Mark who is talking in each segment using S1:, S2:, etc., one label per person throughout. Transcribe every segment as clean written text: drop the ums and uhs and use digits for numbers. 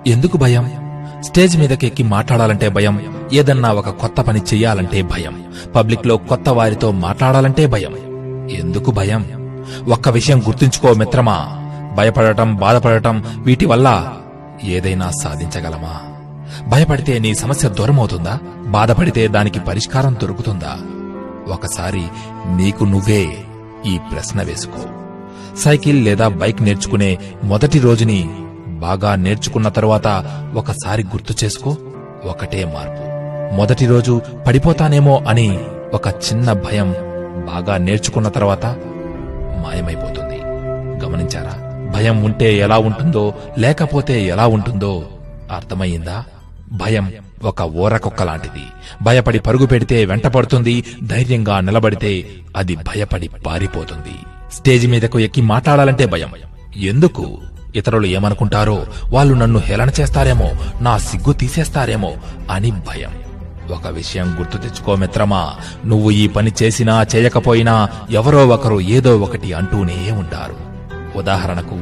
S1: ఎందుకు భయం? స్టేజ్ మీదకెక్కి మాట్లాడాలంటే భయం, ఏదన్నా ఒక కొత్త పని చెయ్యాలంటే భయం, పబ్లిక్ లో కొత్త వారితో మాట్లాడాలంటే భయం. ఎందుకు భయం? ఒక్క విషయం గుర్తుంచుకో మిత్రమా, భయపడటం, బాధపడటం వీటి వల్ల ఏదైనా సాధించగలమా? భయపడితే నీ సమస్య దూరమవుతుందా? బాధపడితే దానికి పరిష్కారం దొరుకుతుందా? ఒకసారి నీకు నువ్వే ఈ ప్రశ్న వేసుకో. సైకిల్ లేదా బైక్ నేర్చుకునే మొదటి రోజుని బాగా నేర్చుకున్న తరువాత ఒకసారి గుర్తు చేసుకో. ఒకటే మార్పు. మొదటి రోజు పడిపోతానేమో అని ఒక చిన్న భయం బాగా నేర్చుకున్న తర్వాత మాయమైపోతుంది. గమనించారా? భయం ఉంటే ఎలా ఉంటుందో, లేకపోతే ఎలా ఉంటుందో అర్థమయ్యిందా? భయం ఒక ఊరకొక్క లాంటిది. భయపడి పరుగు పెడితే వెంటపడుతుంది, ధైర్యంగా నిలబడితే అది భయపడి పారిపోతుంది. స్టేజి మీదకు ఎక్కి మాట్లాడాలంటే భయం. ఎందుకు? ఇతరులు ఏమనుకుంటారో, వాళ్ళు నన్ను హేళన చేస్తారేమో, నా సిగ్గు తీసేస్తారేమో అని భయం. ఒక విషయం గుర్తు తెచ్చుకో మిత్రమా, నువ్వు ఈ పని చేసినా చేయకపోయినా ఎవరో ఒకరు ఏదో ఒకటి అంటూనే ఉంటారు. ఉదాహరణకు,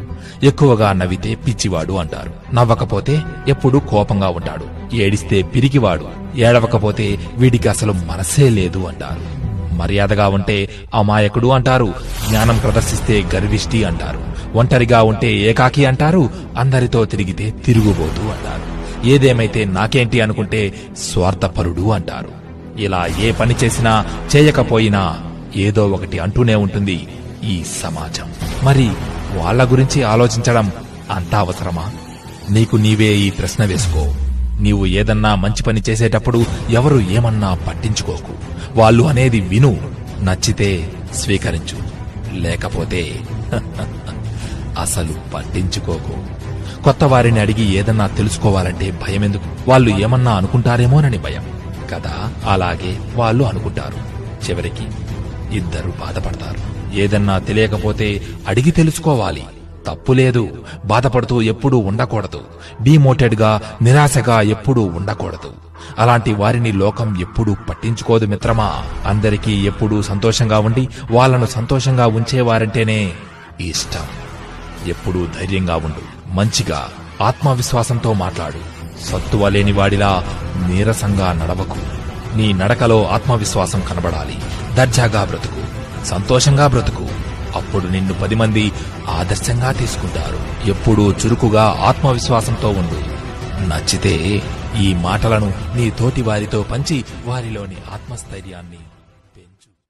S1: ఎక్కువగా నవ్వితే పిచ్చివాడు అంటారు, నవ్వకపోతే ఎప్పుడూ కోపంగా ఉంటాడు, ఏడిస్తే పిరికివాడు, ఏడవకపోతే వీడికి అసలు మనసే లేదు అంటారు. మర్యాదగా ఉంటే అమాయకుడు అంటారు, జ్ఞానం ప్రదర్శిస్తే గర్విష్టి అంటారు, ఒంటరిగా ఉంటే ఏకాకి అంటారు, అందరితో తిరిగితే తిరుగుబోతూ అంటారు, ఏదేమైతే నాకేంటి అనుకుంటే స్వార్థపరుడు అంటారు. ఇలా ఏ పని చేసినా చేయకపోయినా ఏదో ఒకటి అంటూనే ఉంటుంది ఈ సమాజం. మరి వాళ్ళ గురించి ఆలోచించడం అంత అవసరమా? నీకు నీవే ఈ ప్రశ్న వేసుకో. నీవు ఏదన్నా మంచి పని చేసేటప్పుడు ఎవరు ఏమన్నా పట్టించుకోకు. వాళ్ళు అనేది విను, నచ్చితే స్వీకరించు, లేకపోతే అసలు పట్టించుకోకు. కొత్త వారిని అడిగి ఏదన్నా తెలుసుకోవాలంటే భయమెందుకు? వాళ్ళు ఏమన్నా అనుకుంటారేమోనని భయం కదా. అలాగే వాళ్ళు అనుకుంటారు, చివరికి ఇద్దరు బాధపడతారు. ఏదన్నా తెలియకపోతే అడిగి తెలుసుకోవాలి, తప్పులేదు. బాధపడుతూ ఎప్పుడూ ఉండకూడదు, డీమోటెడ్ గా నిరాశగా ఎప్పుడూ ఉండకూడదు. అలాంటి వారిని లోకం ఎప్పుడూ పట్టించుకోదు మిత్రమా. అందరికీ ఎప్పుడూ సంతోషంగా ఉండి వాళ్ళను సంతోషంగా ఉంచేవారంటేనే ఇష్టం. ఎప్పుడూ ధైర్యంగా ఉండు, మంచిగా ఆత్మవిశ్వాసంతో మాట్లాడు. సత్తువ లేనివాడిలా నీరసంగా నడవకు. నీ నడకలో ఆత్మవిశ్వాసం కనబడాలి. దర్జాగా బ్రతుకు, సంతోషంగా బ్రతుకు. అప్పుడు నిన్ను 10 మంది ఆదర్శంగా తీసుకుంటారు. ఎప్పుడూ చురుకుగా ఆత్మవిశ్వాసంతో ఉండు. నచ్చితే ఈ మాటలను నీ తోటి వారితో పంచి వారిలోని ఆత్మస్థైర్యాన్ని